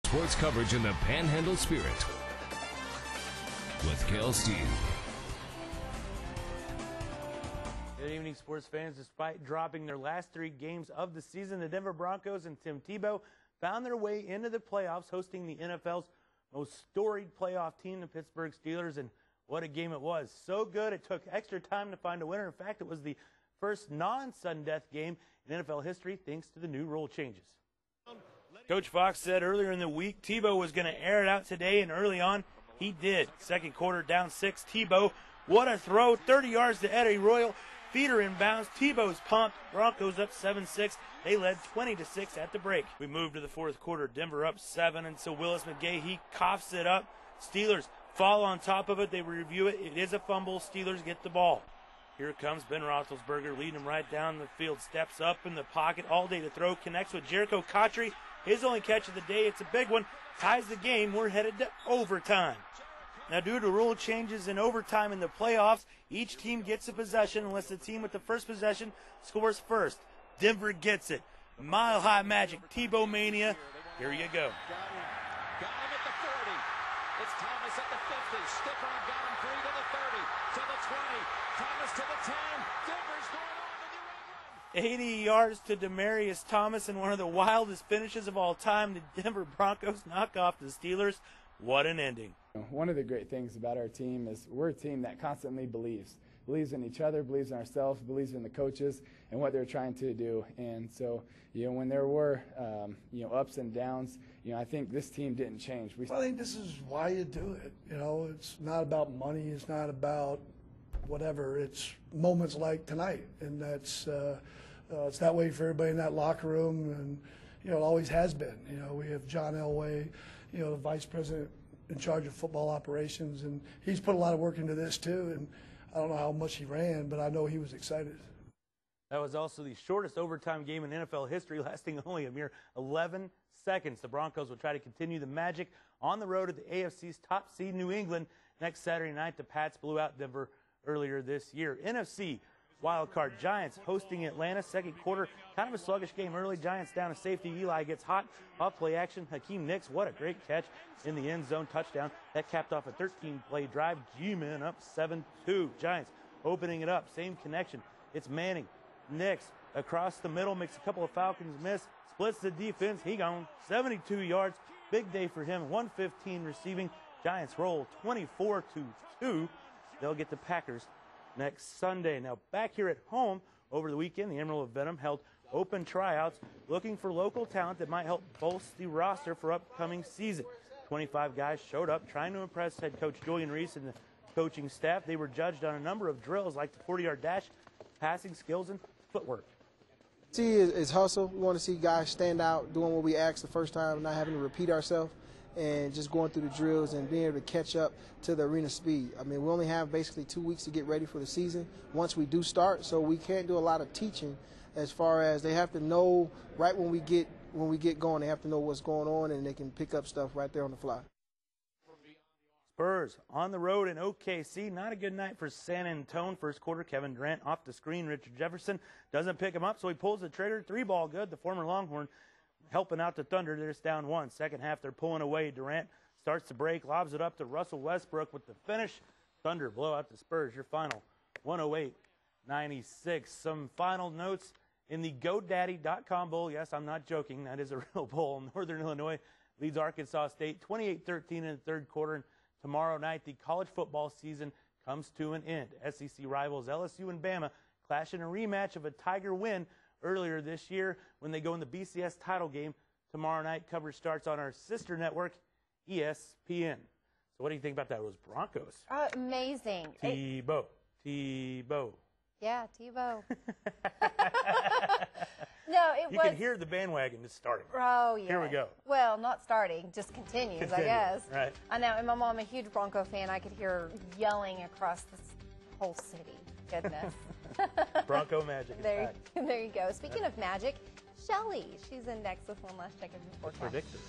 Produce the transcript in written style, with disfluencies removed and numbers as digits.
sports coverage in the Panhandle spirit. With Kale Steve. Good evening, sports fans. Despite dropping their last 3 games of the season, the Denver Broncos and Tim Tebow found their way into the playoffs, hosting the NFL's most storied playoff team, the Pittsburgh Steelers, and what a game it was. So good, it took extra time to find a winner. In fact, it was the first non-sudden death game in NFL history thanks to the new rule changes. Coach Fox said earlier in the week Tebow was going to air it out today, and early on, he did. Second quarter, down 6, Tebow, what a throw, 30 yards to Eddie Royal. Feet are inbounds. Tebow's pumped. Broncos up 7-6. They led 20-6 at the break. We move to the fourth quarter. Denver up 7, and so Willis McGahee, he coughs it up. Steelers fall on top of it. They review it. It is a fumble. Steelers get the ball. Here comes Ben Roethlisberger, leading them right down the field. Steps up in the pocket all day to throw. Connects with Jericho Cotchery. His only catch of the day. It's a big one. Ties the game. We're headed to overtime. Now, due to rule changes in overtime in the playoffs, each team gets a possession unless the team with the first possession scores first. Denver gets it. Mile High Magic, Tebow Mania. Here you go. Got him at the 40. It's Thomas at the 50. Skipper got him 3 to the 30, to the 20. Thomas to the 10. Denver's going on the new run. 80 yards to Demaryius Thomas, and one of the wildest finishes of all time. The Denver Broncos knock off the Steelers. What an ending. One of the great things about our team is we're a team that constantly believes in each other, believes in ourselves, believes in the coaches and what they're trying to do. And so, when there were, ups and downs, I think this team didn't change. I think this is why you do it. It's not about money. It's not about whatever. It's moments like tonight, and that's it's that way for everybody in that locker room, and it always has been. We have John Elway, the vice president in charge of football operations, and he's put a lot of work into this too. And I don't know how much he ran, but I know he was excited. That was also the shortest overtime game in NFL history, lasting only a mere 11 seconds. The Broncos will try to continue the magic on the road at the AFC's top seed, New England, next Saturday night. The Pats blew out Denver earlier this year. NFC wildcard Giants hosting Atlanta. Second quarter, kind of a sluggish game early. Giants down to safety. Eli gets hot. Off play action. Hakeem Nicks, what a great catch in the end zone. Touchdown. That capped off a 13-play drive. G-Men up 7-2. Giants opening it up. Same connection. It's Manning. Nicks across the middle. Makes a couple of Falcons miss. Splits the defense. He gone 72 yards. Big day for him. 115 receiving. Giants roll 24-2. They'll get the Packers next Sunday. Now back here at home over the weekend, the Emerald of Venom held open tryouts looking for local talent that might help bolster the roster for upcoming season. 25 guys showed up trying to impress head coach Julian Reese and the coaching staff. They were judged on a number of drills like the 40-yard dash, passing skills, and footwork. See is hustle. We want to see guys stand out, doing what we asked the first time, not having to repeat ourselves, and just going through the drills and being able to catch up to the arena speed. I mean, we only have basically 2 weeks to get ready for the season once we do start, so we can't do a lot of teaching as far as they have to know right when we get going. They have to know what's going on, and they can pick up stuff right there on the fly. Spurs on the road in OKC. Not a good night for San Antonio. First quarter, Kevin Durant off the screen. Richard Jefferson doesn't pick him up, so he pulls the trigger. 3-ball good. The former Longhorn helping out the Thunder. They're just down 1. Second half, they're pulling away. Durant starts to break, lobs it up to Russell Westbrook with the finish. Thunder blow out the Spurs. Your final, 108-96. Some final notes in the GoDaddy.com Bowl. Yes, I'm not joking. That is a real bowl. Northern Illinois leads Arkansas State 28-13 in the third quarter. And tomorrow night, the college football season comes to an end. SEC rivals LSU and Bama clash in a rematch of a Tiger win earlier this year when they go in the BCS title game tomorrow night. Coverage starts on our sister network, ESPN. So what do you think about that? It was Broncos. Amazing. Tebow. Yeah, Tebow. No, it was. You can hear the bandwagon is starting. Oh, yeah. Here we go. Well, not starting, just continues, I guess. Right. I know, and my mom, a huge Bronco fan, I could hear her yelling across this whole city. Goodness. Bronco magic. There you go. Speaking of magic, Shelly, she's in next with one last check of the forecast. Predictor.